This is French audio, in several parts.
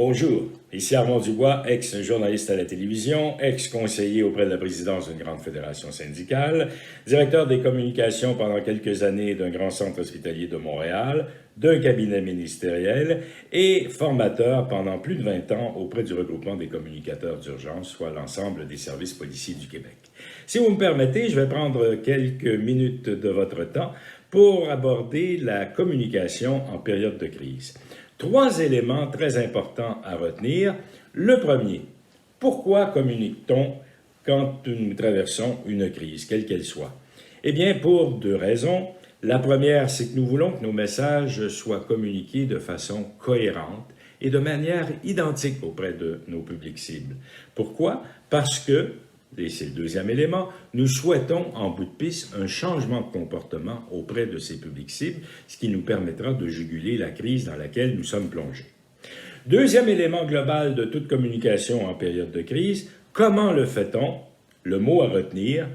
Bonjour, ici Armand Dubois, ex-journaliste à la télévision, ex-conseiller auprès de la présidence d'une grande fédération syndicale, directeur des communications pendant quelques années d'un grand centre hospitalier de Montréal, d'un cabinet ministériel et formateur pendant plus de 20 ans auprès du regroupement des communicateurs d'urgence, soit l'ensemble des services policiers du Québec. Si vous me permettez, je vais prendre quelques minutes de votre temps pour aborder la communication en période de crise. 3 éléments très importants à retenir. Le premier, pourquoi communique-t-on quand nous traversons une crise, quelle qu'elle soit? Eh bien, pour 2 raisons. La première, c'est que nous voulons que nos messages soient communiqués de façon cohérente et de manière identique auprès de nos publics cibles. Pourquoi? Parce que, et c'est le deuxième élément, nous souhaitons en bout de piste un changement de comportement auprès de ces publics cibles, ce qui nous permettra de juguler la crise dans laquelle nous sommes plongés. Deuxième élément global de toute communication en période de crise, comment le fait-on? Le mot à retenir,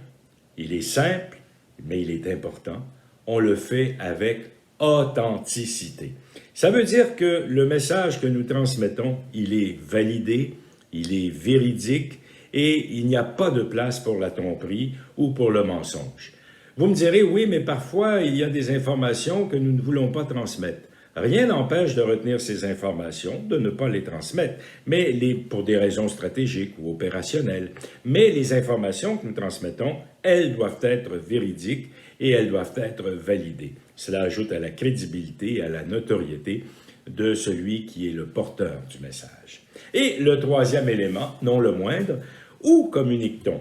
il est simple, mais il est important. On le fait avec authenticité. Ça veut dire que le message que nous transmettons, il est validé, il est véridique, et il n'y a pas de place pour la tromperie ou pour le mensonge. Vous me direz, oui, mais parfois, il y a des informations que nous ne voulons pas transmettre. Rien n'empêche de retenir ces informations, de ne pas les transmettre, mais pour des raisons stratégiques ou opérationnelles. Mais les informations que nous transmettons, elles doivent être véridiques et elles doivent être validées. Cela ajoute à la crédibilité et à la notoriété de celui qui est le porteur du message. Et le troisième élément, non le moindre, où communique-t-on?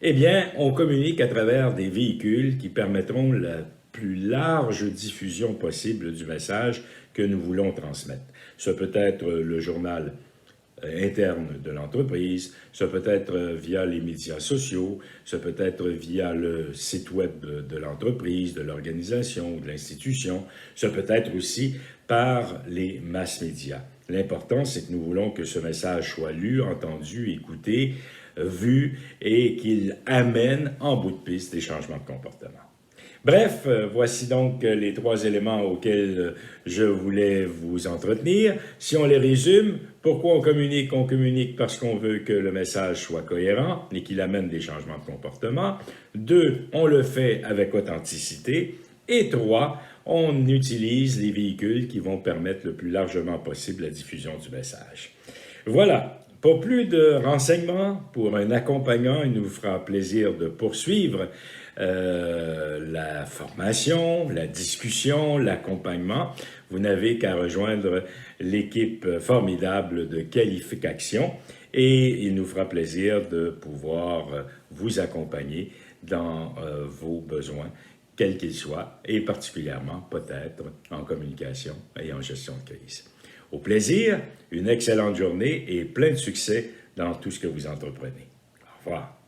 Eh bien, on communique à travers des véhicules qui permettront la plus large diffusion possible du message que nous voulons transmettre. Ce peut être le journal interne de l'entreprise, ce peut être via les médias sociaux, ce peut être via le site web de l'entreprise, de l'organisation, de l'institution, ce peut être aussi par les mass médias. L'important, c'est que nous voulons que ce message soit lu, entendu, écouté, vu et qu'il amène en bout de piste des changements de comportement. Bref, voici donc les 3 éléments auxquels je voulais vous entretenir. Si on les résume, pourquoi on communique? On communique parce qu'on veut que le message soit cohérent et qu'il amène des changements de comportement. 2, on le fait avec authenticité. Et 3, on utilise les véhicules qui vont permettre le plus largement possible la diffusion du message. Voilà. Pour plus de renseignements, pour un accompagnant, il nous fera plaisir de poursuivre la formation, la discussion, l'accompagnement. Vous n'avez qu'à rejoindre l'équipe formidable de Qualification et il nous fera plaisir de pouvoir vous accompagner dans vos besoins, quels qu'ils soient, et particulièrement peut-être en communication et en gestion de crise. Au plaisir, une excellente journée et plein de succès dans tout ce que vous entreprenez. Au revoir.